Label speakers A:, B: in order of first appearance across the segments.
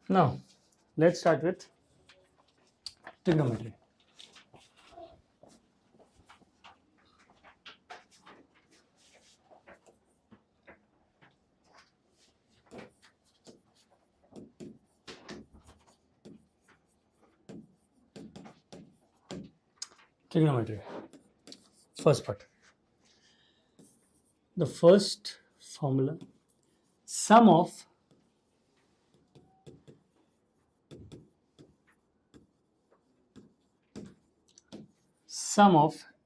A: Now, let's start with trigonometry. Trigonometry. First part. The first formula, sum of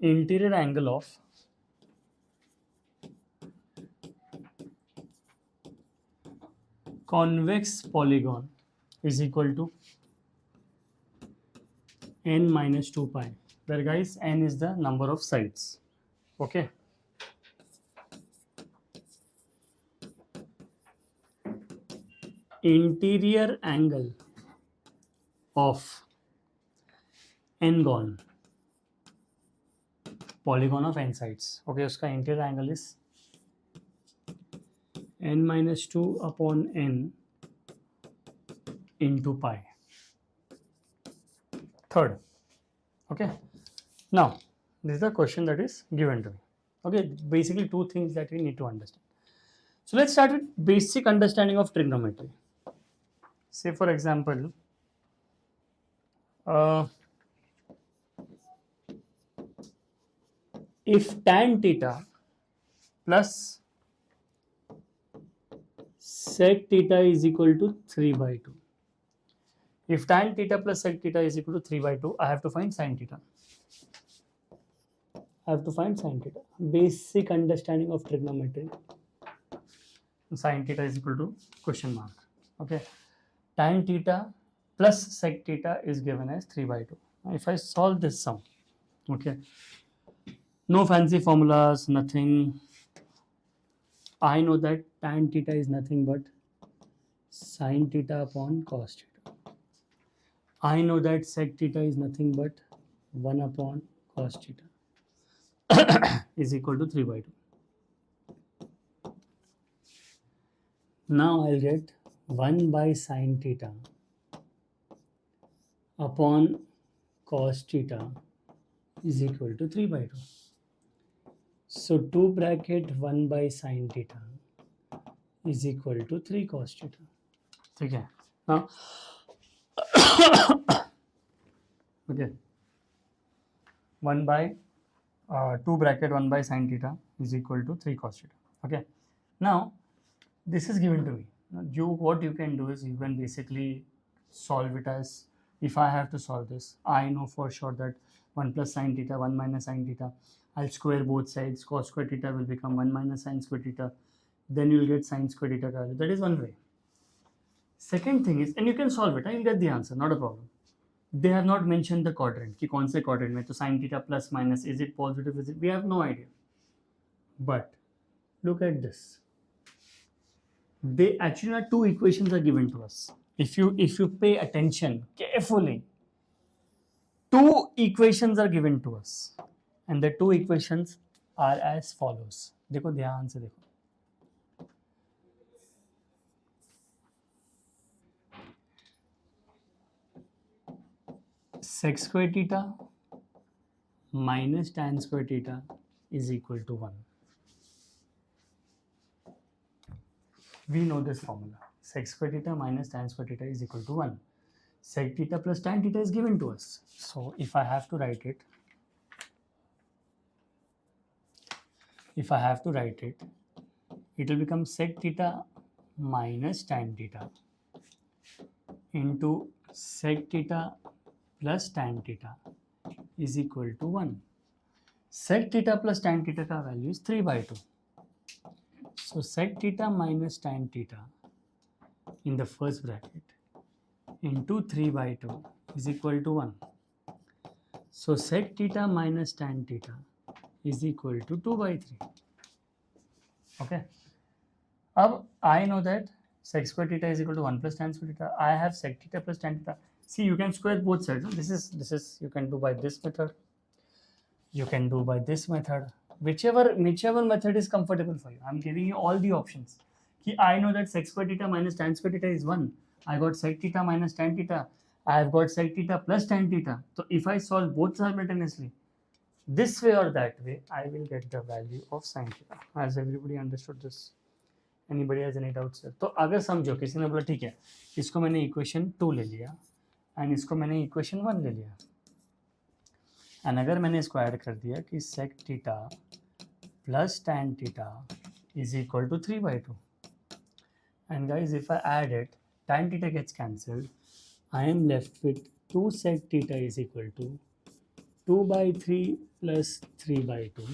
A: interior angle of convex polygon is equal to n minus 2 pi, where guys n is the number of sides. Okay. Interior angle of n-gon, polygon of n sides. Okay, उसका interior angle is n minus 2 upon n into pi. Third. Okay. Now, this is the question that is given to me. Okay, basically two things that we need to understand. So let's start with basic understanding of trigonometry. Say for example, if tan theta plus sec theta is equal to 3 by 2. If tan theta plus sec theta is equal to 3 by 2, I have to find sin theta. Basic understanding of trigonometry. Sin theta is equal to question mark. Okay. Tan theta plus sec theta is given as 3 by 2. Now, if I solve this sum, okay, no fancy formulas, nothing. I know that tan theta is nothing but sin theta upon cos theta. I know that sec theta is nothing but 1 upon cos theta is equal to 3 by 2. Now I'll get 1 by sin theta upon cos theta is equal to 3 by 2. So 2 bracket 1 by sin theta is equal to 3 cos theta. Okay. Now, okay, 1 by 2 bracket 1 by sin theta is equal to 3 cos theta. Okay. Now, this is given to me. Now, what you can do is you can basically solve it as, if I have to solve this, I know for sure that 1 plus sin theta, 1 minus sin theta, I'll square both sides, cos square theta will become 1 minus sin square theta, then you'll get sin square theta value. That is one way. Second thing is, and you can solve it, and you'll get the answer, not a problem. They have not mentioned the quadrant, कि कौन से quadrant में, तो sin theta plus minus, is it positive, is it, we have no idea. But look at this. They actually two equations are given to us. If you pay attention carefully, two equations are given to us, and the two equations are as follows. देखो ध्यान से देखो. Sec square theta minus tan square theta is equal to 1. We know this formula. Sec square theta minus tan square theta is equal to 1. Sec theta plus tan theta is given to us. So if I have to write it, it will become sec theta minus tan theta into sec theta plus tan theta is equal to 1. Sec theta plus tan theta का value is 3 by 2. So sec theta minus tan theta in the first bracket into 3 by 2 is equal to 1. So sec theta minus tan theta is equal to 2 by 3. Okay. Now I know that sec square theta is equal to 1 plus tan square theta. I have sec theta plus tan theta. See, you can square both sides. This is you can do by this method. You can do by this method. Whichever method is comfortable for you. I'm giving you all the options. I know that sec square theta minus tan square theta is 1. I got sec theta minus tan theta. I have got sec theta plus tan theta. So if I solve both simultaneously, this way or that way, I will get the value of sin theta. Has everybody understood this? Anybody has any doubts sir? तो अगर समझो किसी ने बोला ठीक है इसको मैंने इक्वेशन 2 ले लिया एंड इसको मैंने इक्वेशन 1 ले लिया एंड अगर मैंने इसको ऐड कर दिया कि sec theta plus tan theta is equal to 3 by 2. And guys, if I add it, tan theta gets cancelled. I am left with 2 sec theta is equal to 2 by 3 plus 3 by 2.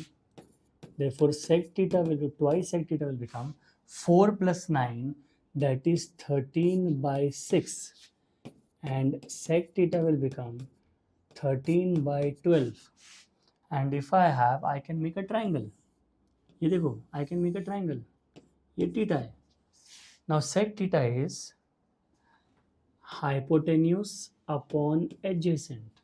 A: Therefore, sec theta will be twice sec theta will become 4 plus 9, that is 13 by 6. And sec theta will become 13 by 12. And if I have, I can make a triangle. ये देखो, I can make a triangle. ये theta है. Now sec theta is hypotenuse upon adjacent.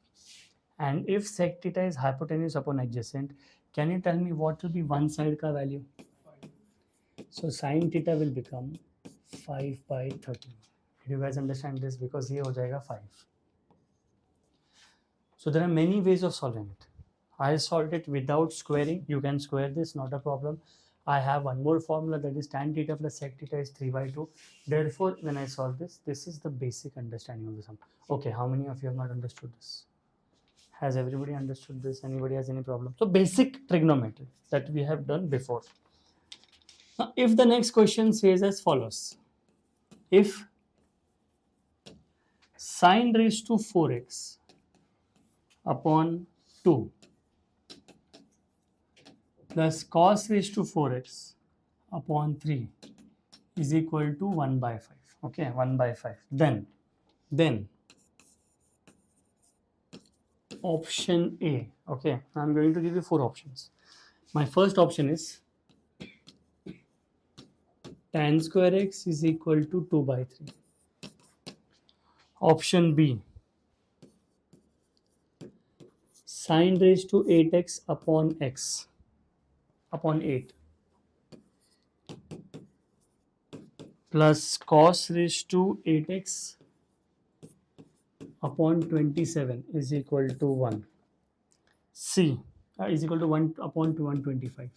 A: And if sec theta is hypotenuse upon adjacent, can you tell me what will be one side का value? So sin theta will become 5 by 13. Did you guys understand this? Because ये हो जाएगा 5. So there are many ways of solving it. I solved it without squaring. You can square this, not a problem. I have one more formula, that is tan theta plus sec theta is 3 by 2. Therefore, when I solve this, this is the basic understanding of the sum. Okay, how many of you have not understood this? Has everybody understood this? Anybody has any problem? So basic trigonometry that we have done before. Now, if the next question says as follows, if sine raised to 4x upon 2 plus cos raised to 4x upon 3 is equal to 1 by 5. Okay, 1 by 5. Then option A. Okay, I'm going to give you 4 options. My first option is tan square x is equal to 2 by 3. Option B, sine raised to 8x upon x upon 8 plus cos raised to 8x upon 27 is equal to 1. C is equal to 1 upon 125.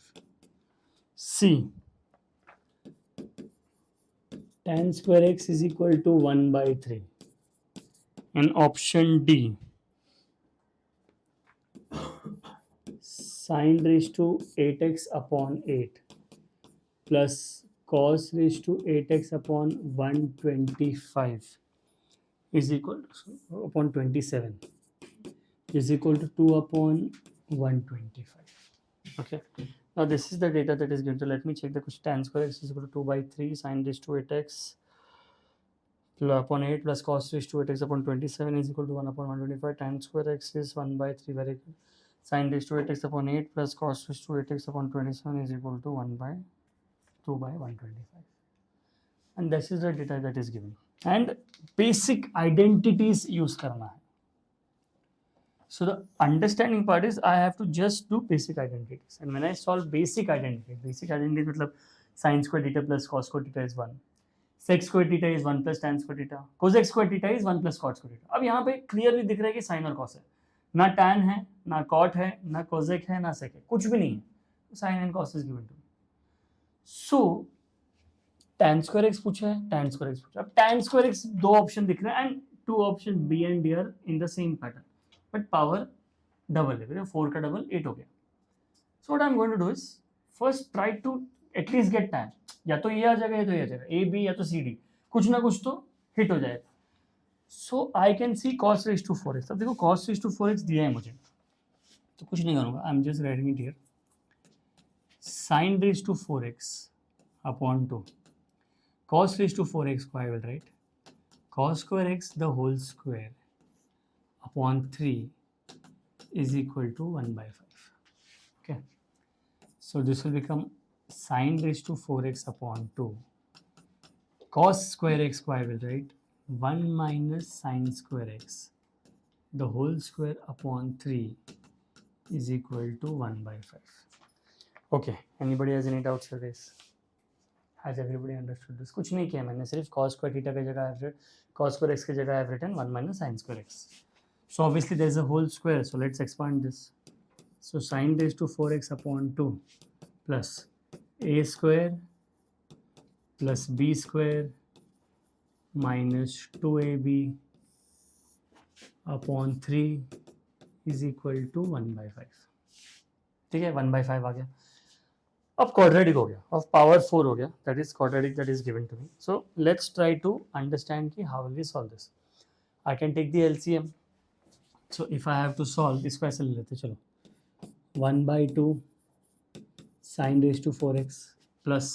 A: C, tan square x is equal to 1 by 3. And option D, sine raised to 8x upon 8 plus cos raised to 8x upon 125 is equal to upon 27 is equal to 2 upon 125. Okay, now this is the data that is given. So let me check the question. Tan square x is equal to 2 by 3 sine raised to 8x upon 8 plus cos raised to 8x upon 27 is equal to 1 upon 125. Tan square x is 1 by 3, very good. Sine raised to 8x upon 8 plus cos raised to 8x upon 27 is equal to 1 by 2 by 125. And this is the data that is given. And basic identities use करना है. So the understanding part is I have to just do basic identities. And when I solve basic identity मतलब sin square theta plus cos square theta is 1. Sec square theta is 1 plus tan square theta. Cosec square theta is 1 plus cot square theta. अब यहाँ पे clearly दिख रहा है कि sin और cos है. ना tan है, ना cot है, ना cosec है, ना sec है. कुछ भी नहीं है. Sin and cos is given to me. So tan square x पूछा है, tan square x पूछा. अब tan square x दो ऑप्शन दिख रहे हैं and two option B and D are in the same pattern. But power double है. 4 का double 8 हो गया. So what I'm going to do is first try to at least get tan. या तो ये आ जाएगा या तो ये आ जाएगा. A, B या तो C, D. कुछ ना कुछ तो हिट हो जाएगा. So I can see cos raised to 4x. अब देखो cos raised to 4x दिया है मुझे. तो कुछ नहीं करूँगा. I'm just writing it here. Sin raised to 4x upon 2. Cos raised to 4x I will write. Cos square x the whole square upon 3 is equal to 1 by 5. Okay. So this will become sin raised to 4x upon 2. Cos square x I will write 1 minus sin square x the whole square upon 3 is equal to 1 by 5. Okay. Anybody has any doubts for this? Has everybody understood this? कुछ नहीं किया मैंने, सिर्फ cos square theta की जगह cos square x की जगह I have written 1 minus sin square x. So obviously there is a whole square, so let's expand this. So sin raised to 4x upon 2 plus a square plus b square minus 2ab upon 3 is equal to 1/5. ठीक है, 1/5 आ गया. अब quadratic हो गया, अब power 4 हो गया, that is quadratic, that is given to me. So let's try to understand कि how will we solve this. I can take the LCM. So if I have to solve, इसको ऐसे ले लेते, चलो 1/2 sin raised to 4x plus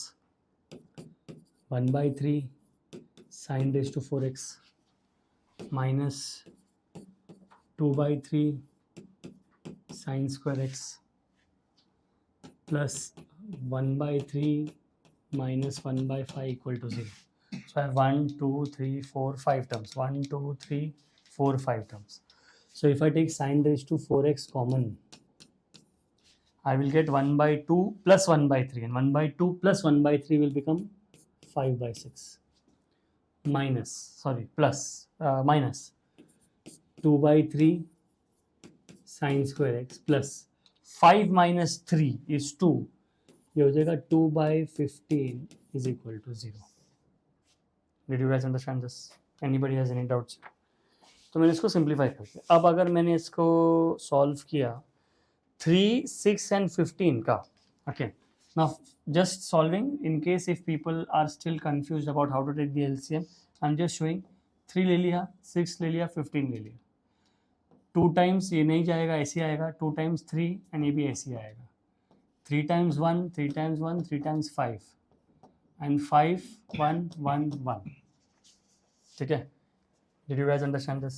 A: 1/3 sin raised to 4x minus 2/3 sin square x plus 1/3 minus 1/5 equal to 0. So I have 1, 2, 3, 4, 5 terms. 1, 2, 3, 4, 5 terms. So if I take sin raised to 4x common, I will get 1/2 plus 1/3, and 1/2 plus 1/3 will become 5/6 minus, sorry, plus, minus 2/3 sin square x plus 5 minus 3 is 2. ये हो जाएगा 2/15 is equal to 0. Did you guys understand this? Anybody has any doubts? तो मैंने इसको simplify कर दिया. अब अगर मैंने इसको सॉल्व किया 3, 6 and 15 का, okay, now just solving in case if people are still confused about how to take the LCM, I'm just showing 3 ले लिया, 6 ले लिया, 15 ले लिया. 2 times ये नहीं जाएगा, ऐसे आएगा, 2 times 3 and ये भी ऐसे आएगा. 3 times 1, 3 times 1, 3 times 5 and 5, 1, 1, 1. ठीक है? Did you guys understand this?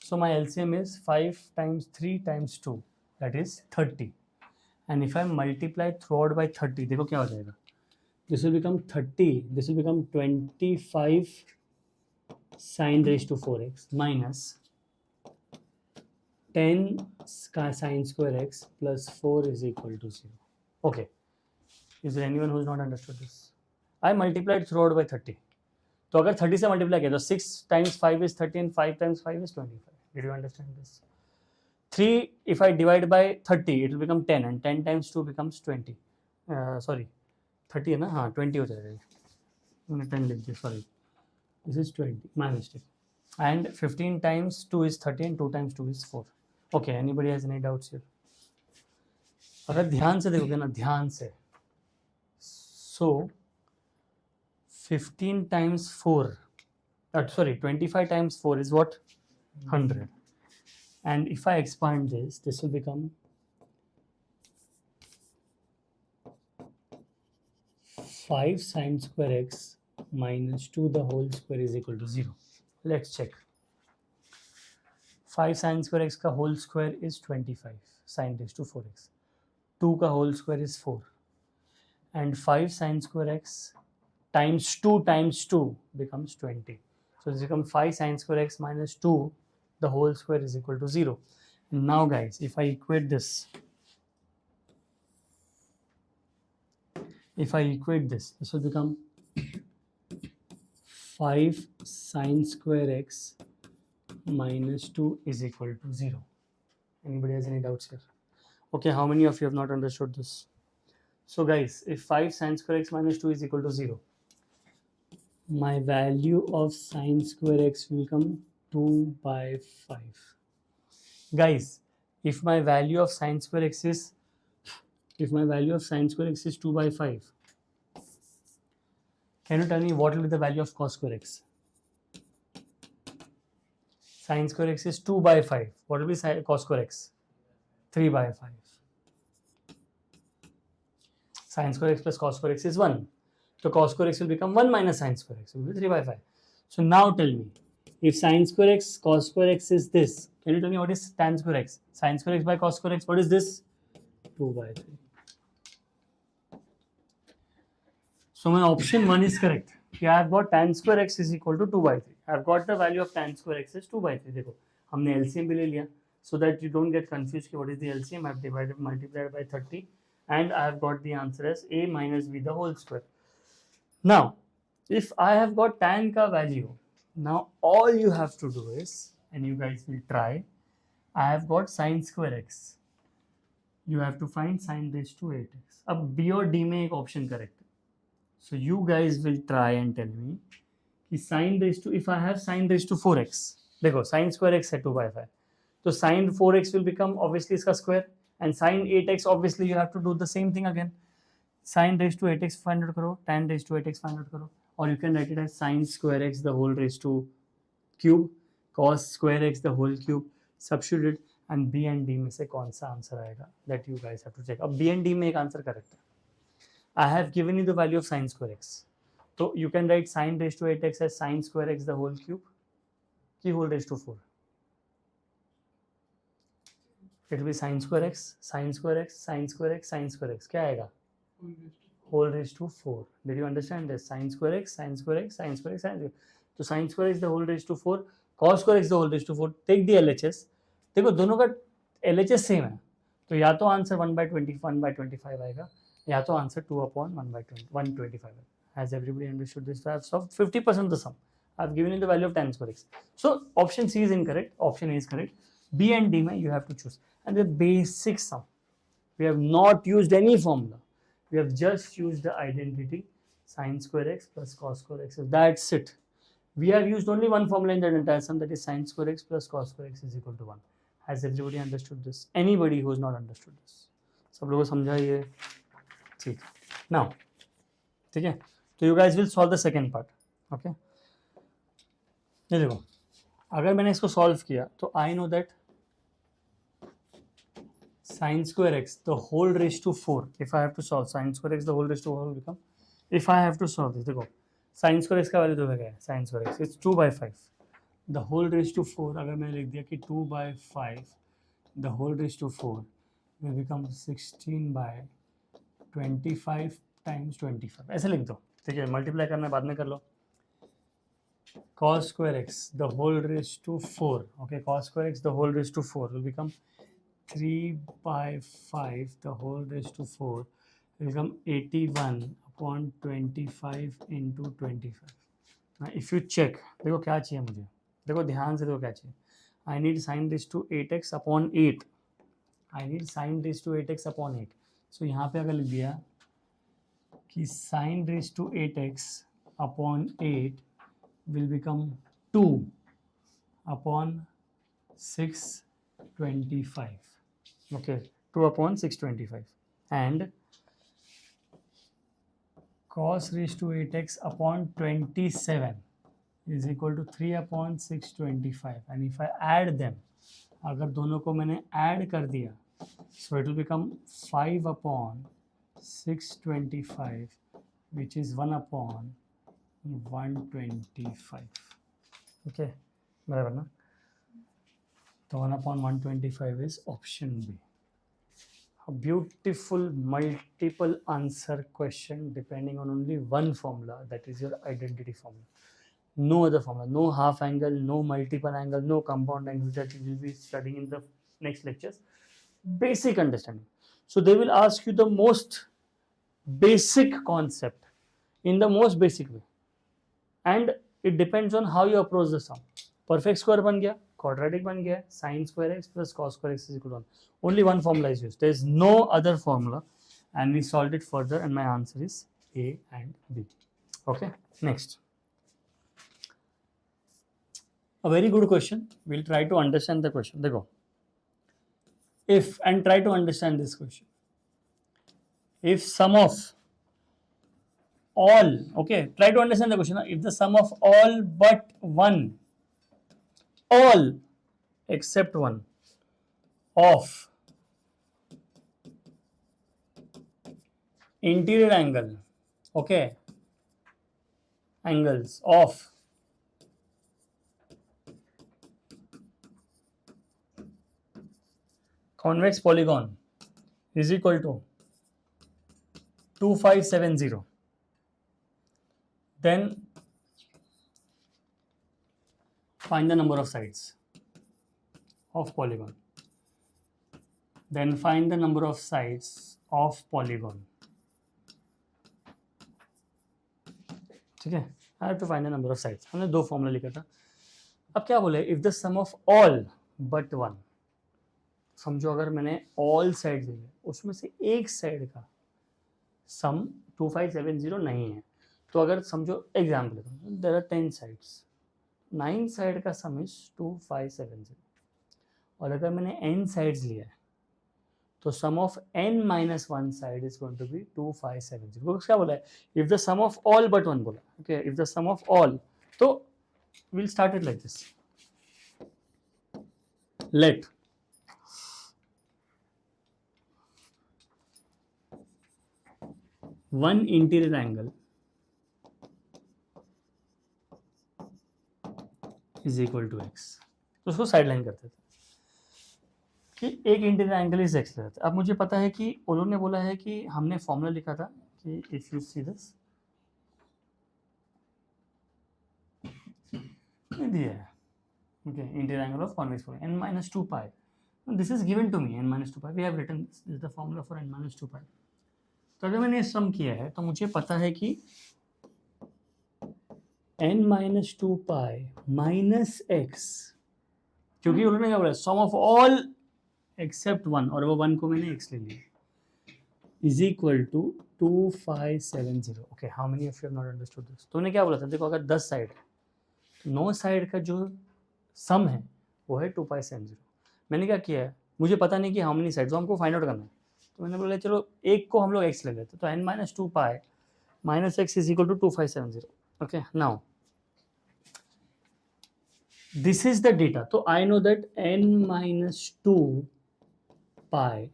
A: So my LCM is 5 times 3 times 2, that is 30. And if I multiply throughout by 30, देखो क्या हो जाएगा? This will become 30, this will become 25 sin raised to 4x minus 10 sin square x plus 4 is equal to 0. Okay. Is there anyone who has not understood this? I multiplied throughout by 30. तो अगर 30 से multiply किया तो 6 times 5 is 30 and 5 times 5 is 25. Did you understand this? 3, if I divide by 30, it will become 10, and 10 times 2 becomes 20. Sorry, 30 है ना, हाँ 20 हो जाएगा. मैंने 10 लिख दिया, sorry. This is 20, my mistake. And 15 times 2 is 30 and 2 times 2 is 4. Okay, anybody has any doubts here? अगर ध्यान से देखोगे ना, ध्यान से, so 15 times 4, sorry, 25 times 4 is what? 100. And if I expand this, this will become 5 sin square x minus 2 the whole square is equal to 0. Let's check. 5 sin square x का whole square is 25 sin raised to 4x. 2 का whole square is 4. And 5 sin square x times 2 becomes 20. So this becomes 5 sin square x minus 2, the whole square is equal to 0. And now guys, if I equate this, this will become 5 sin square x minus 2 is equal to 0. Anybody has any doubts here? Okay, how many of you have not understood this? So guys, if 5 sin square x minus 2 is equal to 0, my value of sin square x will come 2/5. Guys, if my value of sin square x is 2/5, can you tell me what will be the value of cos square x? Sin square x is 2/5. What will be cos square x? 3/5. Sin square x plus cos square x is 1. So cos square x will become 1 minus sin square x, it will be 3/5. So now tell me, if sin square x, cos square x is this, can you tell me what is tan square x? Sin square x by cos square x, what is this? 2/3. So my option 1 is correct. I have got tan square x is equal to 2/3. I have got the value of tan square x is 2/3. देखो हमने LCM भी ले लिया, so that you don't get confused what is the LCM. I have multiplied by 30 and I have got the answer as a minus b the whole square. Now, if I have got tan ka value, now all you have to do is, and you guys will try, I have got sine square x. You have to find sine raised to 8x. अब B और D में एक option correct है. So you guys will try and tell me कि sine raised to, if I have sine raised to 4x, देखो sin square x है 2/5, तो sin 4x will become obviously इसका square, and sin 8x obviously you have to do the same thing again. Sin raised to 8x find out करो, tan raised to 8x find out करो, or you can write it as sin square x the whole raised to cube, cos square x the whole cube, substitute it, and B and D में से कौन सा answer आएगा, that you guys have to check. अब B and D में एक answer correct है. I have given you the value of sin square x. So you can write sin raised to 8x as sin square x the whole cube की whole raised to 4. It will be sin square x, sin square x, sin square x, sin square x. क्या आएगा? Whole raised to 4. Did you understand this? Sin square x, sin square x, sin square x, sin square x. So sin square x the whole raised to 4, cos square x the whole raised to 4. Take the LHS. देखो दोनों का LHS same है, तो या तो answer 1/25 आएगा, या तो आंसर 2/125 है. Has everybody understood this? I have solved 50% the sum. I have given you the value of tan square x. So option C is incorrect. Option A is correct. B and D में you have to choose. And the basic sum. We have not used any formula. We have just used the identity sin square x plus cos square x. That's it. We have used only one formula in that entire sum, that is sin square x plus cos square x is equal to 1. Has everybody understood this? Anybody who has not understood this? सब लोगों को समझा ये? ठीक. Now, ठीक है? तो you guys will solve the second part. Okay? ये देखो, अगर मैंने इसको solve किया तो I know that sin square x the whole raised to 4, if I have to solve sin square x the whole raised to 4 will become, if I have to solve this, देखो sin square x का value तो है sin square x, it's 2/5, the whole raised to 4, अगर मैंने लिख दिया कि 2/5 the whole raised to 4 will become 16/25 times 25, ऐसे लिख दो, ठीक है, मल्टीप्लाई करना बाद में कर लो. cos square x the whole raised to 4, okay, cos square x the whole raised to 4 will become 3/5 the whole raised to 4 will become 81/25 into 25. Now if you check, देखो क्या चाहिए मुझे, देखो ध्यान से देखो क्या चाहिए. I need sin raised to 8x upon 8. I need sin raised to 8x upon 8. So यहाँ पे अगर लिख दिया कि sin raised to 8x upon 8 will become 2 upon 625. Okay, 2/625, and cos raised to 8x upon 27 is equal to 3/625, and if I add them, अगर दोनों को मैंने add कर दिया, so it will become 5/625, which is 1/125. Okay, बराबर ना? तो 1/125 is option B. A beautiful multiple answer question depending on only one formula, that is your identity formula. No other formula, no half angle, no multiple angle, no compound angle, that we will be studying in the next lectures. Basic understanding. So they will ask you the most basic concept in the most basic way, and it depends on how you approach the sum. Perfect square बन गया, quadratic बन गया, sin square x plus cos square x is equal to 1. Only one formula is used. There is no other formula, and we solved it further, and my answer is A and B. Okay, next. A very good question. We'll try to understand the question. देखो, if, and try to understand this question. If sum of all, okay, try to understand the question. If the sum of all but one, all except one of interior angle, okay, angles of convex polygon is equal to 2570, then find the number of sides of polygon. Then find the number of sides of polygon. ठीक है, I have to find the number of sides, हमने दो formula लिखा था। अब क्या बोले, if the sum of all but one, समझो अगर मैंने ऑल साइड लिए उसमें से एक साइड का सम 2570 नहीं है, तो अगर समझो example there are 10 sides, 9 side का सम इज 2570, और अगर मैंने n साइड्स लिया है तो sum of n minus one side is going to be 2570। वो क्या बोला है, if the sum of all but one बोला, okay, if the sum of all, तो will start it like this, let one interior angle is equal to x, तो उसको side line करते थे कि एक इंटीरियर एंगल इज एक्स लेते। अब मुझे पता है कि उन्होंने बोला है कि हमने फॉर्मूला लिखा था कि इफ यू सी दिस दिया है, okay, interior angle of convex plane n minus 2 pi, this is given to me n minus 2 pi, we have written this is the formula for n minus 2 pi। तो अगर मैंने सम किया है तो मुझे पता है कि n minus 2 pi minus x, क्योंकि उन्होंने क्या बोला, sum of all except one, और वो वन को मैंने x ले लिया, is equal to 2570। Okay, how many of you have not understood this? तो उन्होंने क्या बोला था, देखो अगर 10 साइड है तो 9 साइड का जो सम है वो है 2570। मैंने क्या किया है, मुझे पता नहीं कि हाउ मेनी साइड, हमको फाइंड आउट करना है, तो मैंने बोला चलो एक को हम लोग x ले लेते, तो n minus 2 pi minus x is equal to 2570। okay, now this is the data, तो I know that n minus 2 pi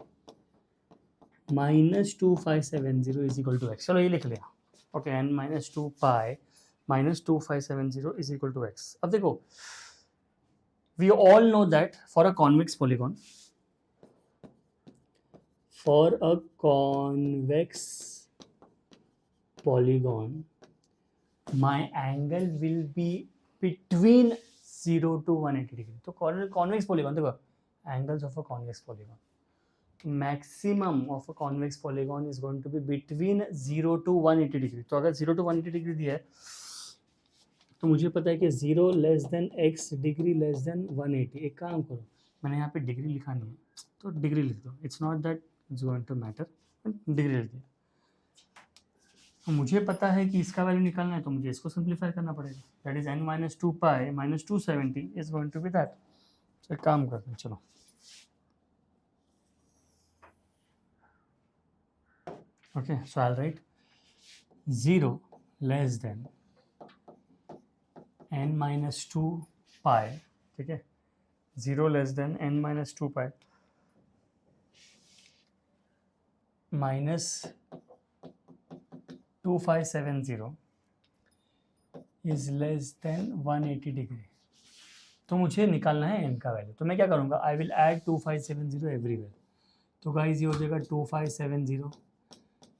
A: minus 2570 is equal to x, चलो ये लिख लिया, okay, n minus 2 pi minus 2570 is equal to x। अब देखो, we all know that for a convex polygon, for a convex polygon, my angle will be between 0 to 180 degree। तो convex polygon, देखो angles of a convex polygon, maximum of a convex polygon is going to be between 0 to 180 degree। तो अगर 0 to 180 degree दिया है तो मुझे पता है कि 0 less then x degree less than 180। एक काम करो, मैंने यहाँ पे डिग्री लिखा नहीं है तो डिग्री लिख दो, it's not that it's going to matter, degree लिख दिया। तो मुझे पता है कि इसका वैल्यू निकालना है तो मुझे इसको सिंप्लीफाई करना पड़ेगा, that is n minus 2 pi minus 270 is going to be that. तो एक काम करते हैं, चलो okay, so I will write 0 less than n minus 2 pi, ठीक है, 0 less than n minus 2 pi minus 2570 is less than 180 degree. तो मुझे निकालना है n का वैल्यू, तो मैं क्या करूँगा, आई विल ऐड 2570 एवरीवेयर। तो गाइस ये हो जाएगा 2570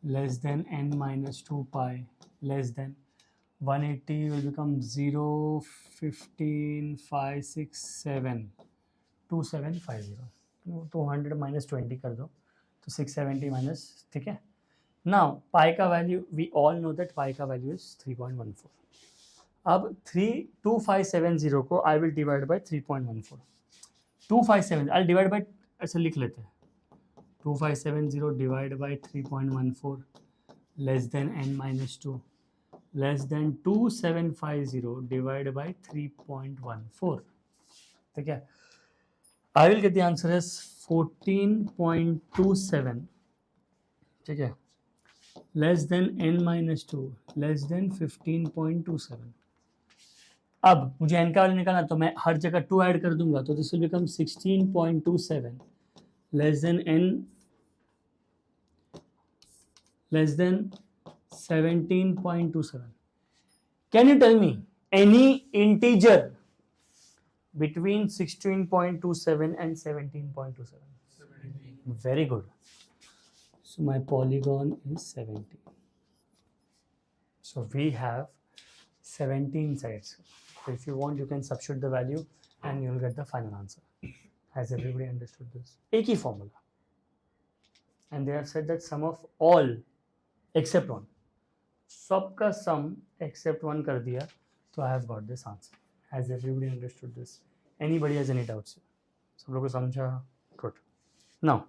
A: less than n minus 2 pi less than 180 will become 0, 15, 5, 6, 7, 2750, 200 minus 20 कर दो तो 670 minus, ठीक है। Now pi का value, we all know that pi का वैल्यू is 3.14। अब 2570 को I will divide by 3.14, 257 I'll divide by, ऐसे लिख लेते हैं, 2570 divide by 3.14 less than n minus 2 less than 2750 divided by 3.14, ठीक है। I will get the answer as 14.27, ठीक है, less than n minus 2 less than 15.27। अब मुझे n का वैल्यू निकालना, तो मैं हर जगह 2 ऐड कर दूंगा, तो this will become 16.27 less than n less than 17.27। Can you tell me any integer between 16.27 and 17.27? 17. Very good. So my polygon is 17. So we have 17 sides. So if you want, you can substitute the value and you will get the final answer. Has everybody understood this? एक ही formula. And they have said that sum of all except one, सबका sum except 1 कर दिया, तो I have got this answer. Has everybody understood this? Anybody has any doubts? सब लोगों को समझा? Good. Now,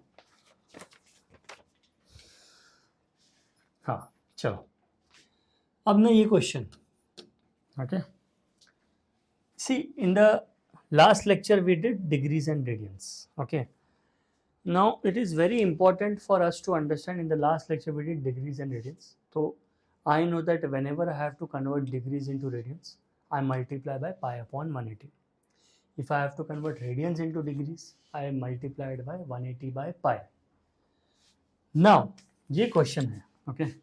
A: हाँ चलो अब ना ये question, okay? See, in the last lecture we did degrees and radians, okay? Now it is very important for us to understand, in the last lecture we did degrees and radians. So I know that whenever I have to convert degrees into radians, I multiply by pi upon 180. If I have to convert radians into degrees, I multiply it by 180 by pi. Now, ये question है, okay?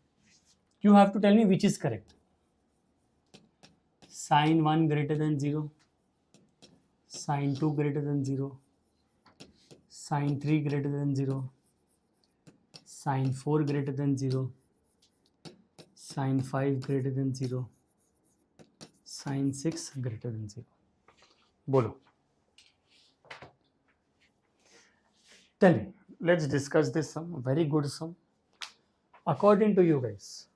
A: You have to tell me which is correct. Sin 1 greater than 0, sin 2 greater than 0, sin 3 greater than 0, sin 4 greater than 0, sin 5 greater than 0, sin 6 greater than 0. Bolo. Tell me, let's discuss this sum, very good sum. According to you guys,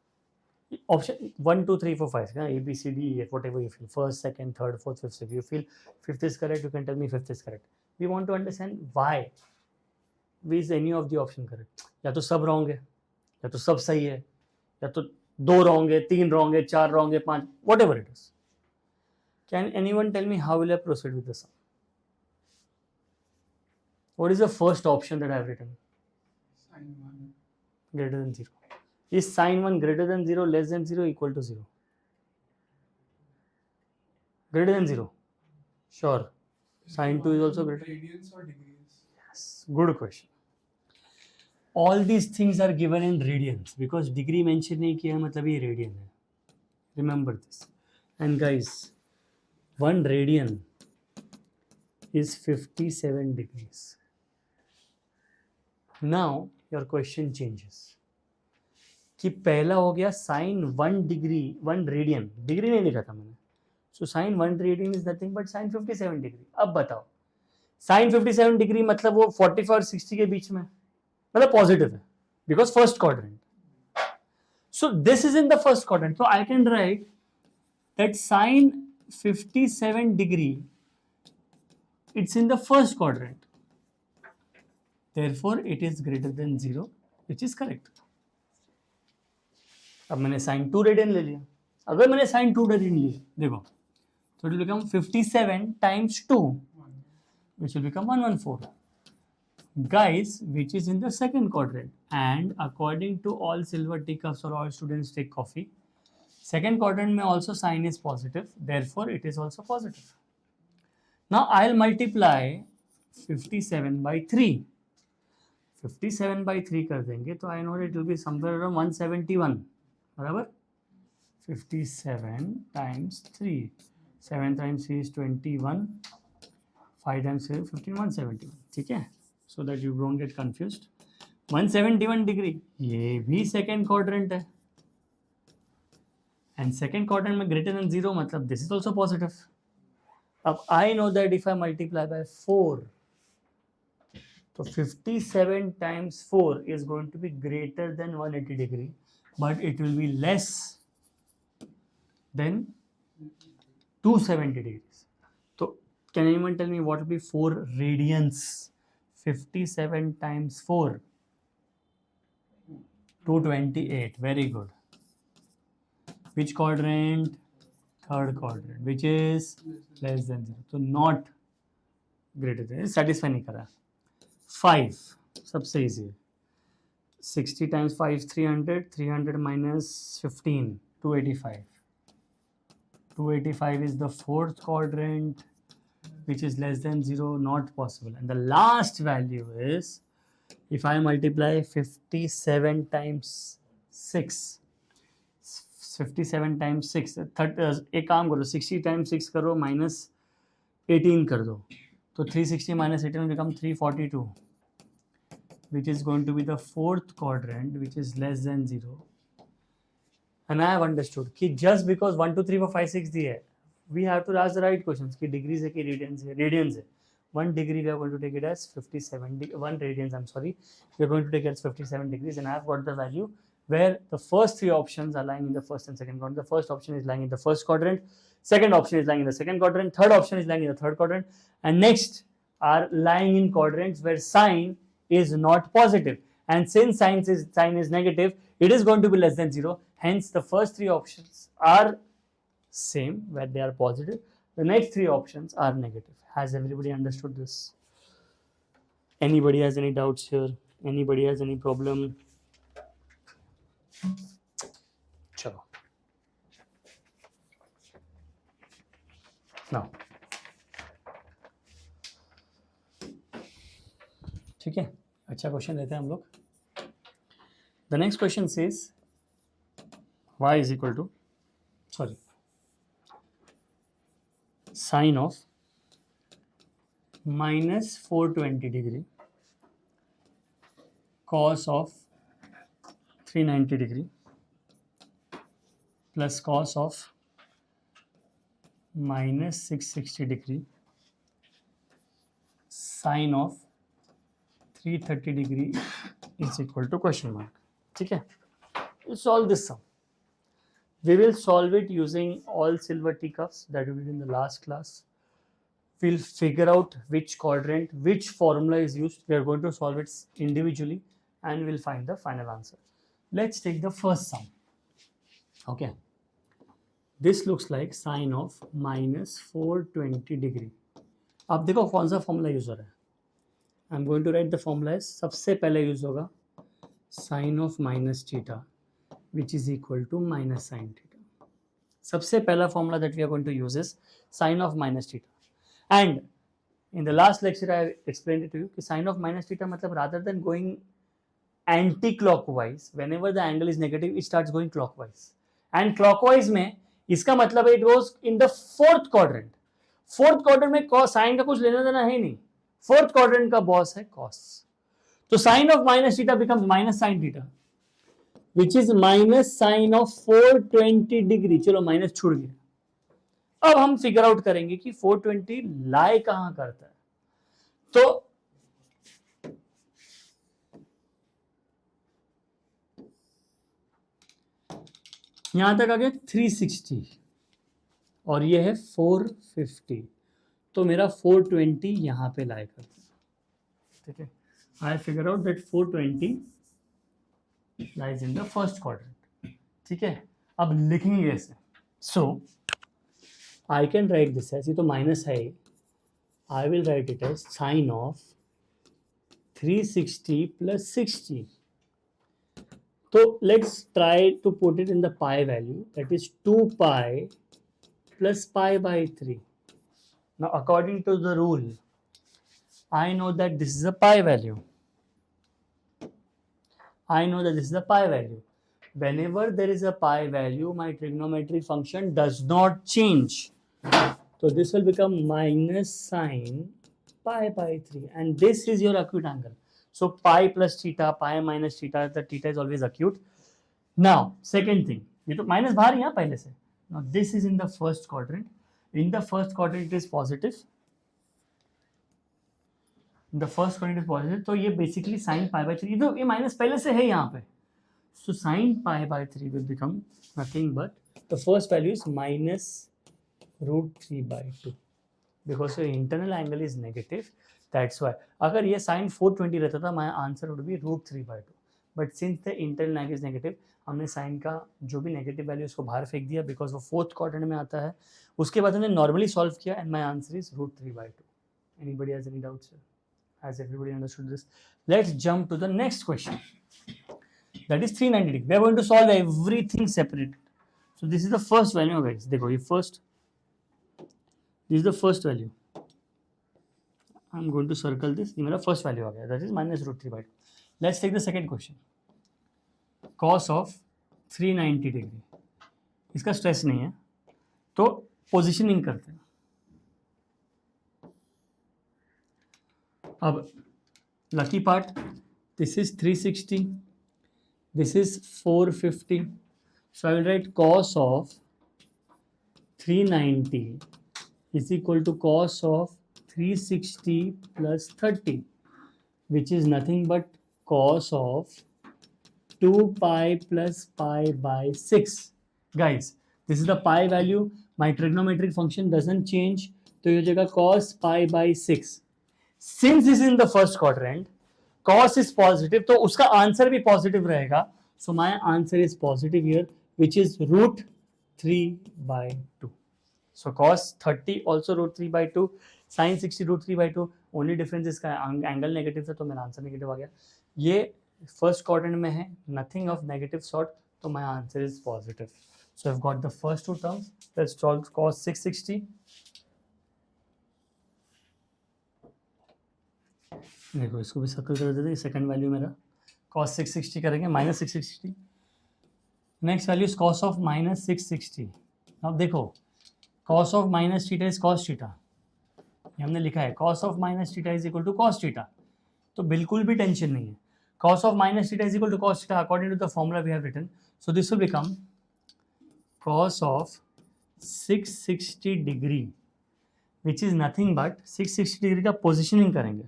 A: option 1, 2, 3, 4, 5, A, B, C, D, E, F, whatever you feel, first, second, third, fourth, fifth, if you feel fifth is correct, you can tell me fifth is correct. We want to understand why is any of the option correct. या तो सब wrong है, या तो सब सही है, या तो 2 wrong है, 3 wrong है, 4 wrong है, 5, whatever it is. Can anyone tell me how will I proceed with the sum? What is the first option that I have written?
B: Sin 1
A: greater than 0. Is sin 1 greater than 0, less than 0, equal to 0? Greater than 0. Sure. Sin 2 is also greater.
B: Radians or degrees?
A: Yes. Good question. All these things are given in radians because degree mention नहीं किया मतलब ये radian है. Remember this. And guys, 1 radian is 57 degrees. Now your question changes. कि पहला हो गया sin 1 degree 1 radian, degree नहीं लिखा था मैंने, so sin 1 radian is nothing but sin 57 degree. अब बताओ sin 57 degree मतलब वो 45 और 60 के बीच में, मतलब पॉजिटिव है because first quadrant. So this is in the first quadrant, so I can write that sin 57 degree, it's in the first quadrant, therefore it is greater than 0, which is correct. अब मैंने sin 2 radian ले लिया, अगर मैंने sin 2 radian लिया देखो तो it will become 57 times 2 which will become 114. Guys, which is in the second quadrant, and according to all silver teacups or all students take coffee, second quadrant में also sign is positive, therefore it is also positive. Now I'll multiply 57 by 3. 57 by 3 कर देंगे तो I know it will be somewhere around 171. बराबर 57 times 3, 7 times 3 is 21, 5 times 3 is 15, 171. ठीक है, so that you don't get confused. 171 degree ये भी second quadrant है, and second quadrant में greater than 0 मतलब this is also positive. अब I know that if I multiply by 4, so 57 times 4 is going to be greater than 180 degree, but it will be less than 270 degrees. So can anyone tell me what will be 4 radians? 57 times 4, 228. Very good. Which quadrant? Third quadrant, which is less than 0. So not greater than, satisfy नहीं करा. 5 सबसे easy है. 60 times 5 300, 300 minus 15, 285. 285 is the fourth quadrant, which is less than 0, not possible. And the last value is, if I multiply 57 times 6, 57 times 6, एक काम करो 60 times 6 करो minus 18 कर दो, तो 360 minus 18 will become 342, which is going to be the fourth quadrant, which is less than 0. And I have understood कि just because 1 2 3 4 5 6 दिया है, we have to ask the right questions कि degrees है कि radians है. Radians है, 1 degree we are going to take it as 57 1 radians, I'm sorry, we are going to take it as 57 degrees, and I have got the value where the first three options are lying in the first and second quadrant. The first option is lying in the first quadrant, second option is lying in the second quadrant, third option is lying in the third quadrant, and next are lying in quadrants where sign is not positive. And since sign is negative, it is going to be less than 0. Hence, the first three options are same where they are positive. The next three options are negative. Has everybody understood this? Anybody has any doubts here? Anybody has any problem? Chalo. Now, ठीक है, अच्छा question लेते हैं हम लोग. The next question says y is equal to, sorry, sine of minus 420 degree cos of 390 degree plus cos of minus 660 degree sine of 330 degree is equal to question mark. ठीक है, we'll solve this sum. We will solve it using all silver teacups that we did in the last class. We'll figure out which quadrant, which formula is used. We are going to solve it individually and we'll find the final answer. Let's take the first sum. Okay. This looks like sine of minus 420 degree. अब देखो कौन सा formula use हो रहा है. I am going to write the formula is, सबसे पहले use होगा sine of minus theta which is equal to minus sine theta. सबसे पहला formula that we are going to use is sine of minus theta. And in the last lecture I explain it to you कि sine of minus theta मतलब rather than going anti clockwise whenever the angle is negative it starts going clockwise. And clockwise में इसका मतलब है it goes in the fourth quadrant. Fourth quadrant में sine का कुछ लेना देना है नहीं. फोर्थ क्वाड्रेंट का बॉस है कॉस. तो sine of minus theta becomes minus sine theta which is minus sine of 420 degree. चलो माइनस छूट गया. अब हम फिगर आउट करेंगे कि 420 लाई कहां करता है. तो यहां तक आ गया 360 और ये है 450. तो मेरा 420 यहां पे लाई करता है. ठीक है, I figure out that 420 lies in the first quadrant. ठीक है, अब लिखेंगे ऐसे. So I can write this as, ये तो माइनस है, I will write it as sine of 360 plus 60. So let's try to put it in the pi value, that is 2 pi plus pi by 3. Now according to the rule, I know that this is a pi value. I know that this is a pi value. Whenever there is a pi value, my trigonometric function does not change. So this will become minus sine pi by 3 and this is your acute angle. So pi plus theta, pi minus theta, the theta is always acute. Now, second thing, ये तो minus बाहर ही है पहले से. Now this is in the first quadrant. In the first quadrant it is positive. In the first quadrant it is positive. तो ये basically sin pi by 3. तो ये minus पहले से है यहाँ पे. So sin pi by 3 will become nothing but the first value is minus root 3 by 2. Because your internal angle is negative. That's why. अगर ये sin 420 रहता था, my answer would be root 3 by 2. But since the internal angle is negative, हमने sin का जो भी negative value उसको बाहर फेंक दिया बिकॉज वो फोर्थ क्वाड्रेंट में आता है. उसके बाद हमने नॉर्मली सॉल्व किया and my answer is root 3 by 2. Anybody has any doubts here? Has everybody understood this? Let's jump to the next question. That is 390 degree. We are going to solve everything separate. So this is the first value, guys. देखो ये first. This is the first value. I'm going to circle this. ये मेरा first value आ गया. That is minus root 3 by 2. Let's take the second question. Cos of 390 degree. इसका stress नहीं है तो positioning करते हैं. अब lucky part, this is 360, this is 450. So I will write cos of 390 is equal to cos of 360 plus 30, which is nothing but cos of 2 pi plus pi by 6. Guys, this is the pi value. My trigonometric function doesn't change. तो ये हो जाएगा cos pi by 6. Since this is in the first quadrant, cos is positive, तो उसका answer भी positive रहेगा. So my answer is positive here, which is root 3 by 2. So cos 30 also root 3 by 2, sin 60 root 3 by 2. Only difference इसका angle negative था तो मेरा answer negative आ गया. ये फर्स्ट क्वाड्रेंट में है, नथिंग ऑफ नेगेटिव सॉर्ट, तो my answer is positive. So I have got the first two terms. Let's solve cos 660. देखो इसको भी सर्कल कर देते हैं. सेकंड वैल्यू मेरा cos 660 करेंगे, minus 660. Next value is cos of minus 660. अब देखो cos of minus theta is cos theta. ये हमने लिखा है cos of minus theta is equal to cos theta, तो बिल्कुल भी टेंशन नहीं है. cos of minus theta is equal to cos theta according to the formula we have written. So this will become cos of 660 degree, which is nothing but 660 degree का positioning करेंगे.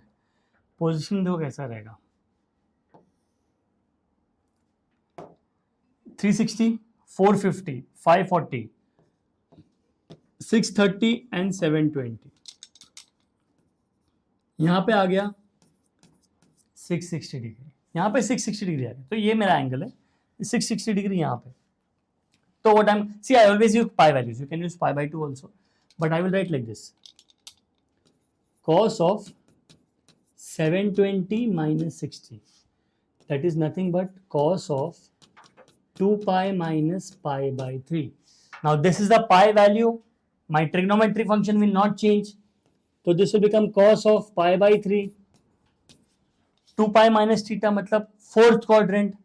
A: Positioning देखो कैसा रहेगा. 360, 450, 540, 630 and 720. यहाँ पे आ गया 660 degree. यहाँ पे 660 डिग्री आ गया, तो ये मेरा एंगल है 660 डिग्री यहाँ पे. तो what I am see, I always use pi values. You can use pi by 2 also, but I will write like this. cos of 720 minus 60, that is nothing but cos of 2 pi minus pi by 3. Now this is the pi value. My trigonometric function will not change, so this will become cos of pi by 3. 2 pi minus theta मतलब fourth quadrant.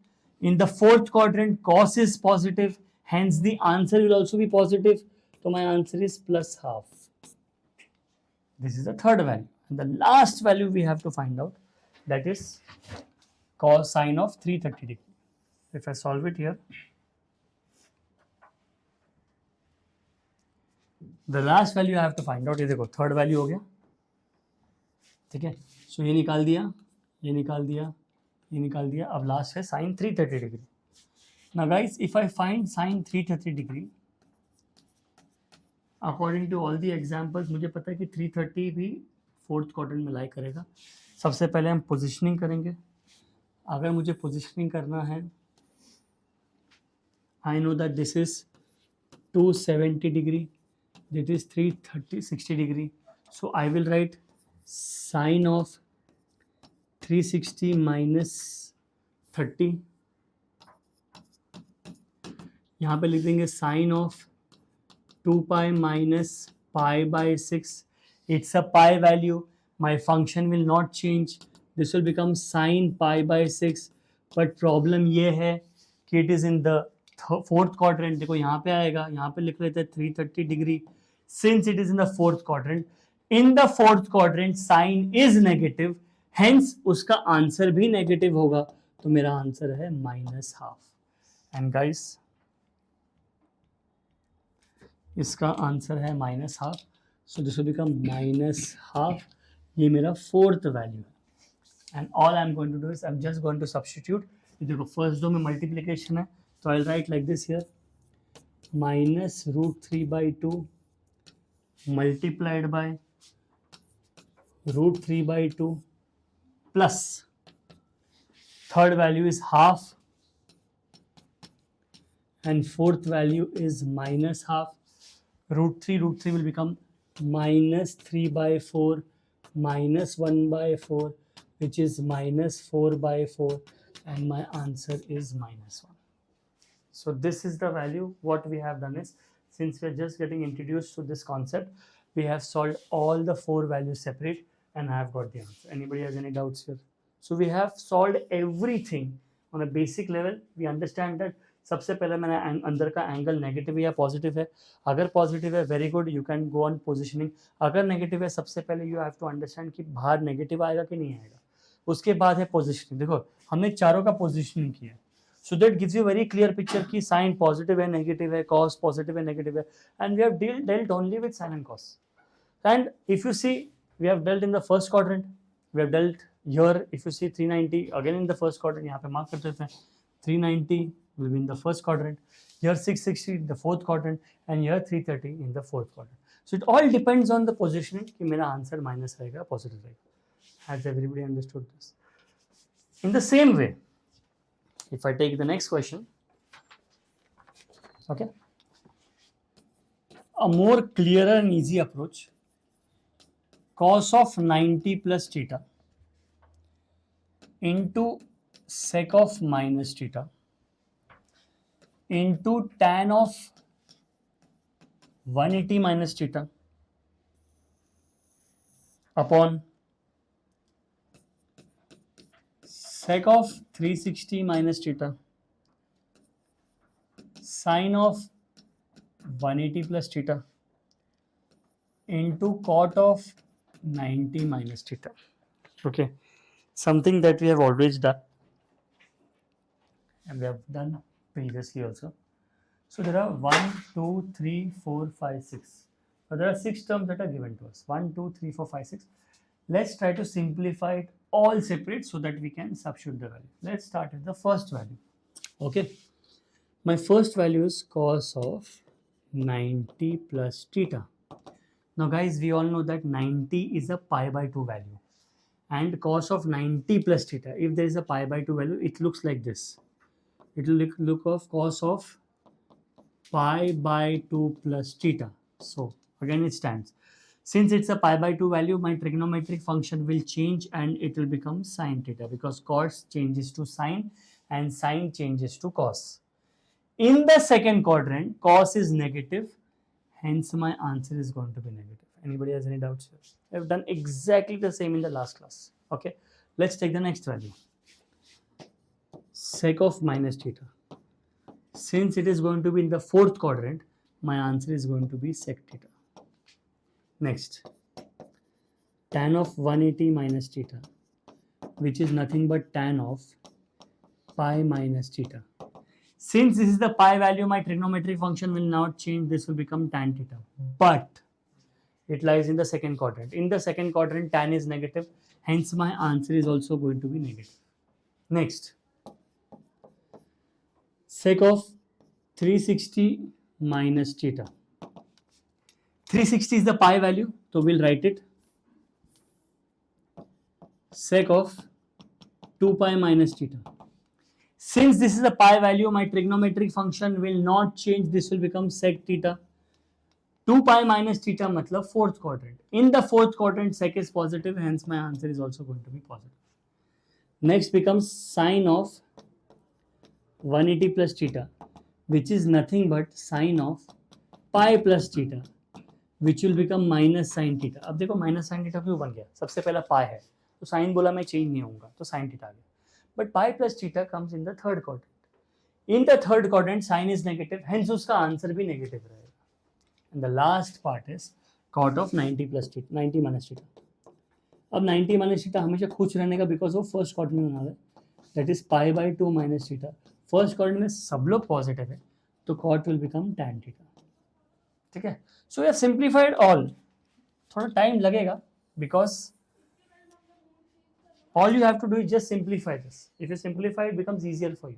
A: In the fourth quadrant, cos is positive, hence the answer will also be positive. So my answer is plus half. This is the third value. And the last value we have to find out, that is cosine of 330 degree. If I solve it here, the last value I have to find out, ये देखो third value हो गया, ठीक है. So ये निकाल दिया, ये निकाल दिया, ये निकाल दिया. अब लास्ट है sine 330 degree. Now guys, if I find sine 330 degree according to all the examples, मुझे पता है कि 330 भी फोर्थ क्वाड्रेंट में लाई करेगा. सबसे पहले हम पोजीशनिंग करेंगे. अगर मुझे पोजीशनिंग करना है, I know that this is 270 degree, this is 330 60 degree. So I will write sine of 360 minus 30. यहाँ पे लिख देंगे sine of 2 pi minus pi by 6. It's a pi value. My function will not change. This will become sin pi by 6. But problem ये है कि it is in the fourth quadrant. देखो यहाँ पे आएगा, यहाँ पे लिख लेते हैं 330 degree. Since it is in the fourth quadrant, in the fourth quadrant sin is negative. Hence उसका आंसर भी नेगेटिव होगा, तो मेरा आंसर है -half. एंड गाइस इसका आंसर है -half. So this will become -half. ये मेरा फोर्थ वैल्यू है. And all I am going to do is I am just going to substitute. देखो फर्स्ट दो में मल्टीप्लिकेशन है, तो I will write like this here, -√3/2 multiplied by √3/2 plus third value is half and fourth value is -half. √3 will become -3/4 -1/4, which is -4/4, and my answer is -1. So this is the value. What we have done is, since we are just getting introduced to this concept, we have solved all the 4 values separate, and I have got the answer. Anybody has any doubts here? So we have solved everything on a basic level. We understand that सबसे पहले मैंने अंदर का angle negative या positive है. अगर positive है very good, you can go on positioning. अगर नेगेटिव है, सबसे पहले यू हैव टू अंडरस्टैंड कि बाहर नेगेटिव आएगा कि नहीं आएगा. उसके बाद है पोजिशनिंग. देखो हमने चारों का पोजिशनिंग किया, so that gives you very clear picture कि साइन पॉजिटिव है, नेगेटिव है, कॉस पॉजिटिव है, नेगेटिव है. And we have dealt only with sine and cos. And if you see, we have dealt in the first quadrant, we have dealt here. If you see 390 again in the first quadrant, यहाँ पे mark कर देते हैं 390 will be in the first quadrant, here 660 in the fourth quadrant, and here 330 in the fourth quadrant. So it all depends on the positioning कि मेरा answer minus रहेगा positive रहेगा. Has everybody understood this? In the same way, if I take the next question, okay, a more clearer and easy approach, cos of 90 plus theta into sec of minus theta into tan of 180 minus theta upon sec of 360 minus theta sine of 180 plus theta into cot of 90 minus theta. Okay, something that we have always done and we have done previously also. So there are 1, 2, 3, 4, 5, 6. So there are 6 terms that are given to us. 1, 2, 3, 4, 5, 6. Let's try to simplify it all separate so that we can substitute the value. Let's start with the first value. Okay. My first value is cos of 90 plus theta. Now guys, we all know that 90 is a pi by 2 value. And cos of 90 plus theta, if there is a pi by 2 value, it looks like this. It will look of cos of pi by 2 plus theta. So again it stands. Since it's a pi by 2 value, my trigonometric function will change and it will become sine theta because cos changes to sine and sine changes to cos. In the second quadrant, cos is negative, hence my answer is going to be negative. Anybody has any doubts here? I have done exactly the same in the last class. Okay, let's take the next value. Sec of minus theta. Since it is going to be in the fourth quadrant, my answer is going to be sec theta. Next, tan of 180 minus theta, which is nothing but tan of pi minus theta. Since this is the pi value, my trigonometric function will not change. This will become tan theta. But it lies in the second quadrant. In the second quadrant, tan is negative. Hence, my answer is also going to be negative. Next, sec of 360 minus theta. 360 is the pi value, so we'll write it. Sec of 2 pi minus theta. Since this is a pi value, my trigonometric function will not change. This will become sec theta. 2 pi minus theta matlab fourth quadrant. In the fourth quadrant, sec is positive, hence my answer is also going to be positive. Next becomes sine of 180 plus theta, which is nothing but sine of pi plus theta, which will become minus sine theta. अब देखो minus sine theta क्यों बन गया? सबसे पहला pi है, तो sine बोला मैं change नहीं होऊंगा, तो sine theta आ गया. But pi plus theta comes in the third quadrant. In the third quadrant, sine is negative, hence उसका answer भी negative रहेगा. And the last part is cot of 90 plus theta, 90 minus theta. अब 90 minus theta हमेशा खुश रहने का because वो first quadrant में बना है. That is pi by 2 minus theta. First quadrant में सब लोग positive है, तो cot will become tan theta. ठीक है? So we have simplified all. थोड़ा time लगेगा because all you have to do is just simplify this. If you simplify, it becomes easier for you.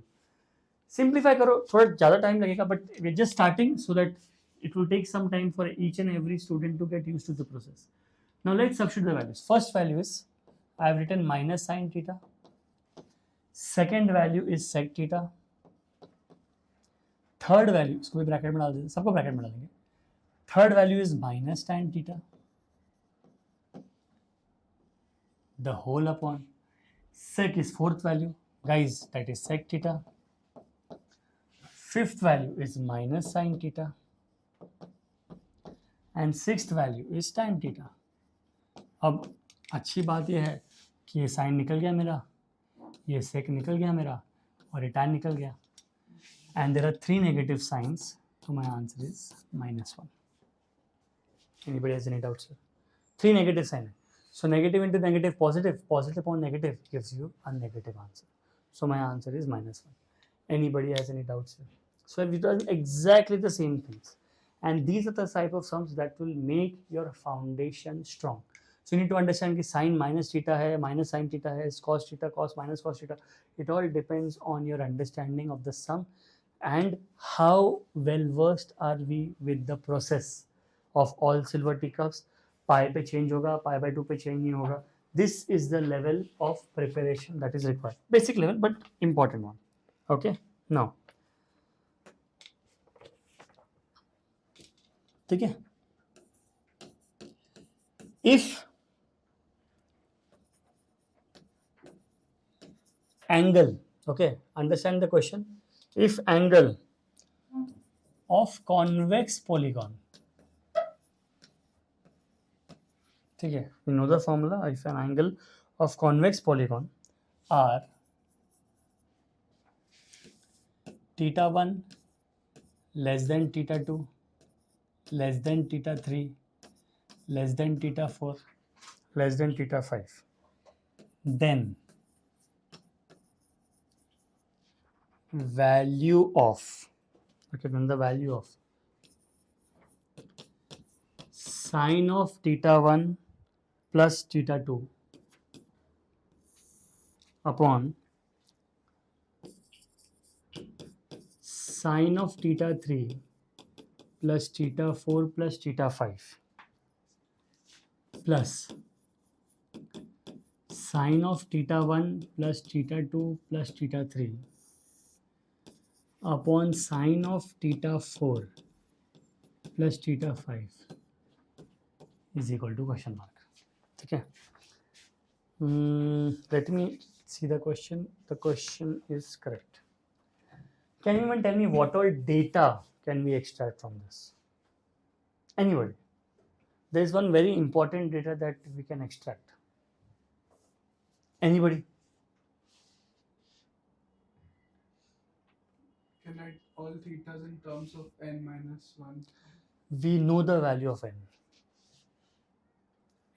A: Simplify करो, थोड़ा ज़्यादा time लगेगा, but we're just starting so that it will take some time for each and every student to get used to the process. Now let's substitute the values. First value is, I have written minus sine theta. Second value is sec theta. Third value, इसको भी bracket में डाल देंगे, सबको bracket में डालेंगे. Third value is minus tan theta. The whole upon sec is fourth value, guys, that is sec theta. Fifth value is minus sine theta. And sixth value is tan theta. अब अच्छी बात यह है कि ये sign निकल गया मेरा, ये सेक निकल गया मेरा, और ये tan निकल गया. And there are 3 negative signs, so my answer is -1. Anybody has any doubts here? 3 negative signs. So negative into negative, positive, positive upon negative gives you a negative answer. So my answer is -1. Anybody has any doubts here? So we've done exactly the same things. And these are the type of sums that will make your foundation strong. So you need to understand कि sin minus theta है, minus sin theta है, cos theta, cos minus cos theta. It all depends on your understanding of the sum and how well versed are we with the process of all silver teacups. Pi पे change होगा, pi by 2 पे change नहीं होगा. This is the level of preparation that is required. Basic level but important one. Okay, now ठीक है. If angle, okay, understand the question. If angle of convex polygon, ठीक है, we know the formula. If an angle of convex polygon are theta 1 less than theta 2 less than theta 3 less than theta 4 less than theta 5, then value of, okay, then the value of sine of theta 1 plus theta 2 upon sine of theta 3 plus theta 4 plus theta 5 plus sine of theta 1 plus theta 2 plus theta 3 upon sine of theta 4 plus theta 5 is equal to question mark. ठीक है. Let me see the question. The question is correct. Can anyone tell me what all data can we extract from this? Anybody? There is one very important data that we can extract. Anybody?
B: Can write all thetas in terms of n minus 1.
A: We know the value of n.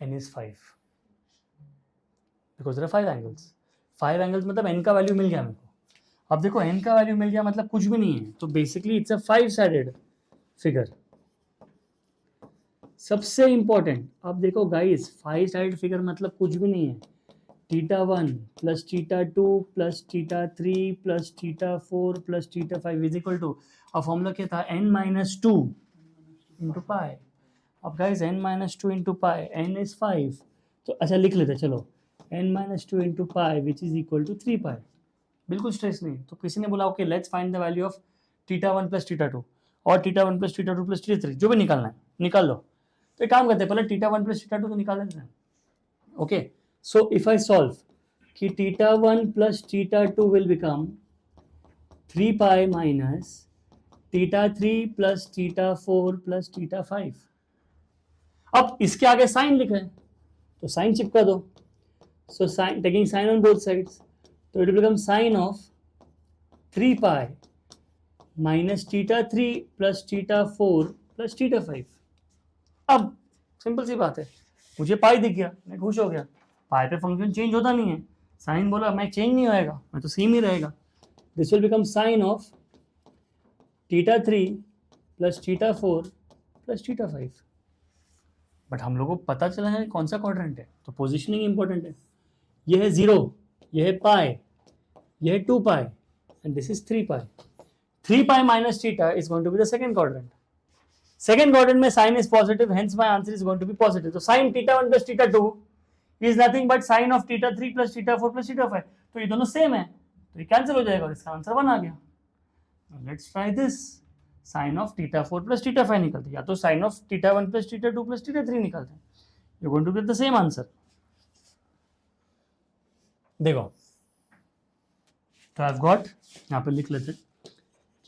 A: N is 5 because there are 5 angles. 5 angles मतलब n का value मिल गया मेरे को. अब देखो n का value मिल गया मतलब कुछ भी नहीं है, तो basically it's a 5-sided figure. सबसे इंपॉर्टेंट, अब देखो गाइस, 5-sided फिगर मतलब कुछ भी नहीं है. Theta 1 plus theta 2 plus theta 3 plus theta 4 plus theta 5 is equal to, अब फॉर्मूला क्या था, n minus 2 इंटू पाई. अब guys n minus 2 into pi, n is 5, तो अच्छा लिख लेते चलो, n minus 2 into pi which is equal to 3 pi. बिल्कुल स्ट्रेस नहीं. तो किसी ने बोला okay let's find the value of theta 1 plus theta 2 और theta 1 plus theta 2 plus theta 3, जो भी निकालना है निकाल लो. तो एक काम करते हैं, पहले थीटा 1 प्लस थीटा 2 तो निकाल देते हैं. Okay, so if I solve कि theta 1 plus theta 2 will become 3 pi minus theta 3 plus theta 4 plus theta 5. अब इसके आगे साइन लिखा है तो साइन चिपका दो. So sine, taking sine on both sides, तो it will become sine of 3 pi minus theta 3 plus theta 4 plus theta 5. अब सिंपल सी बात है, मुझे पाई दिख गया, मैं खुश हो गया. पाई पे फंक्शन चेंज होता नहीं है, साइन बोला मैं चेंज नहीं होएगा, मैं तो सेम ही रहेगा. This will become sine of theta 3 plus theta 4 plus theta 5. But हम लोगों को पता चला है कौन सा क्वाड्रेंट है, तो पोजिशनिंग इंपॉर्टेंट है. यह है 0, यह है पाई, यह है 2 pi and this is 3 pi. 3 pi minus theta is going to be the second quadrant. Second quadrant में sine is positive, hence my answer is going to be positive. तो sine theta 1 plus theta 2 is nothing but sine of theta 3 plus theta 4 plus theta 5. तो ये दोनों same है, तो ये cancel हो जाएगा और इसका आंसर 1 आ गया. Let's try this. Sine of theta 4 plus theta 5 निकलते, या तो sine of theta 1 plus theta 2 plus theta 3 निकलते हैं. You going to get the same answer. देखो, तो आई हैव गॉट, यहाँ पे लिख लेते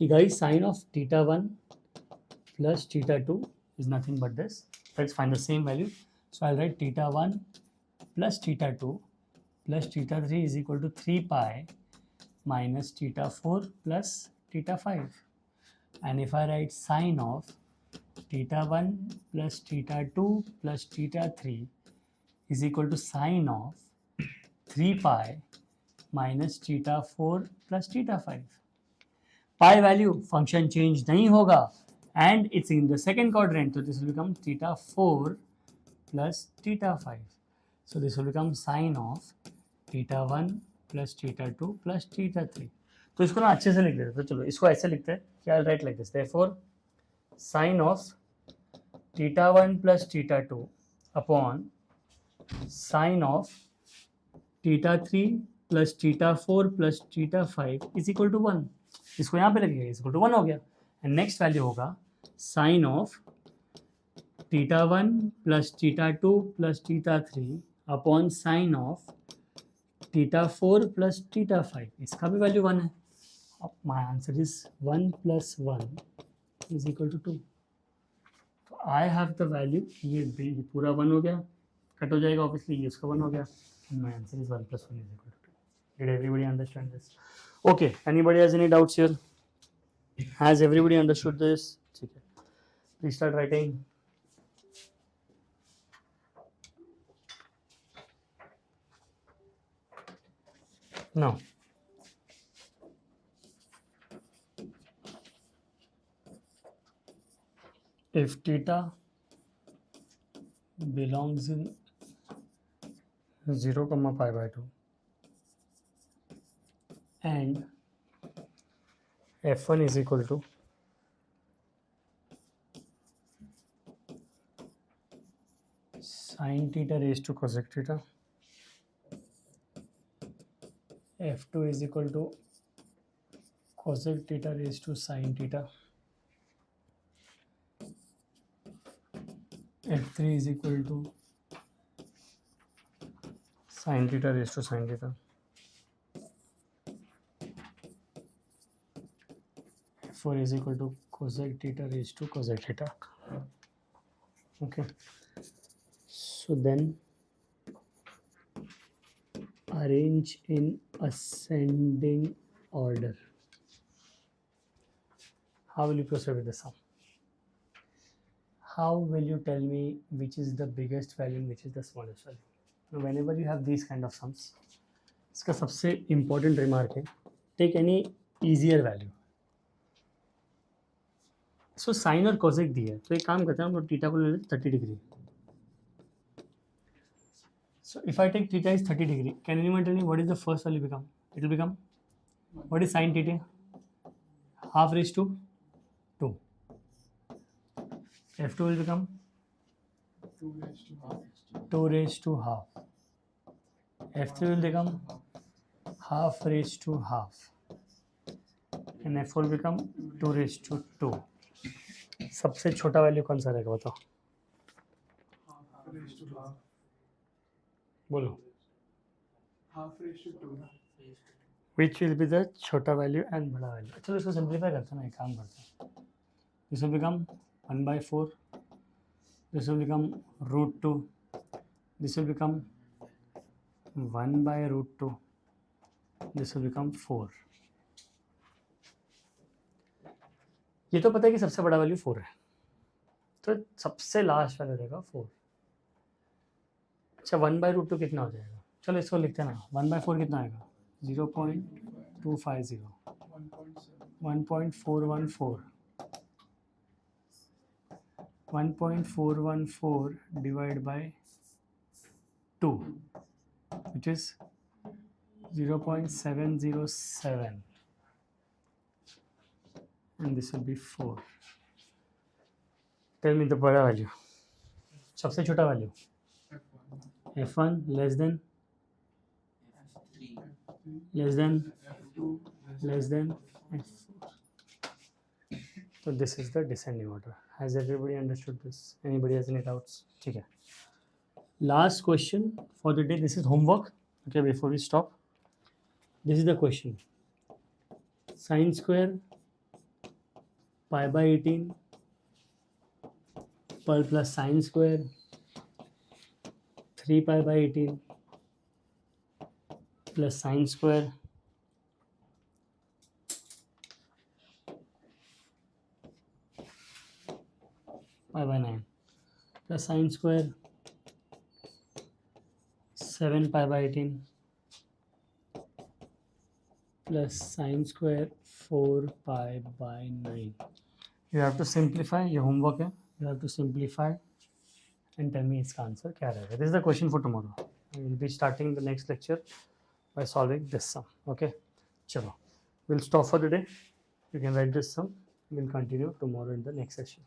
A: कि guys sine of theta 1 plus theta 2 is nothing but this. Let's find the same value. So I'll write theta 1 plus theta 2 plus theta 3 is equal to 3 pi minus theta 4 plus theta 5. And if I write sine of theta 1 plus theta 2 plus theta 3 is equal to sine of 3 pi minus theta 4 plus theta 5. Pi value function change नहीं होगा and it's in the second quadrant, so this will become theta 4 plus theta 5. So this will become sine of theta 1 plus theta 2 plus theta 3. तो इसको ना अच्छे से लिख देते हैं, तो चलो इसको ऐसे लिखते हैं कि I'll write like this. Therefore sine of theta 1 plus theta 2 upon sine of theta 3 plus theta 4 plus theta 5 is equal to 1. इसको यहाँ पे लगेगा, is equal to 1 हो गया. एंड नेक्स्ट वैल्यू होगा sine of theta 1 plus theta 2 plus theta 3 upon sine of theta 4 plus theta 5. इसका भी value 1 है. My answer is 1 plus 1 is equal to 2. So I have the value, ये पूरा 1 हो गया, कट हो जाएगा ऑब्वियसली, ये उसका 1 हो गया. And my answer is 1 plus 1 is equal to 2. Did everybody understand this? Okay, anybody has any doubts here? Has everybody understood this? Okay. Please start writing. Now, if theta belongs in 0, pi by 2 and f1 is equal to sin theta raised to cosec theta, f2 is equal to cosec theta raised to sin theta, f3 is equal to sin theta raised to sin theta, f4 is equal to cosec theta raised to cosec theta. Okay, so then arrange in ascending order. How will you proceed with the sum? How will you tell me which is the biggest value and which is the smallest value? Now, whenever you have these kind of sums, इसका सबसे important remark है, take any easier value. So sin और cosec दिया है, तो एक काम करते हैं हम लोग थीटा को ले लेते 30 degree. So if I take theta is 30 degree, can anyone tell me what is the first value become? It will become, what is sin theta? Half raised to 2. F2 will become
B: 2 raised to half.
A: 2 raised to half. F3 will become half raised to half. And F4 will become 2 raised to 2. सबसे छोटा value कौन सा रहेगा बताओ?
B: Half raised to half.
A: बोलो.
B: Half raised to 2.
A: Which will be the छोटा value and बड़ा value? चलो इसको सिंप्लीफाई करते हैं ना, एक काम करते हैं. This will become 1 by 4. This will become root 2. This will become 1 by root 2. This will become 4. ये तो पता है कि सबसे बड़ा वैल्यू 4 है, तो सबसे लास्ट वैल्यू रहेगा 4. अच्छा 1 बाई रूट 2 कितना हो जाएगा? चलो इसको लिखते हैं ना. 1 बाई 4 कितना आएगा? 0.250. 1.414. 1.414 divided by 2, which is 0.707, and this will be 4. Tell me the बड़ा वैल्यू, सबसे छोटा value.
B: F1.
A: F1 less than
B: F2
A: less than F4. So this is the descending order. Has everybody understood this? Anybody has any doubts? ठीक है. Last question for the day. This is homework. Okay, before we stop, this is the question. Sin square pi by 18 plus sin square 3 pi by 18 plus sin square pi by 9 plus sin square 7 pi by 18 plus sin square 4 pi by 9. You have to simplify. Your homework है. You have to simplify and tell me इसका answer क्या रहेगा. This is the question for tomorrow. I will be starting the next lecture by solving this sum. Okay, चलो, we'll stop for the day. You can write this sum. We'll continue tomorrow in the next session.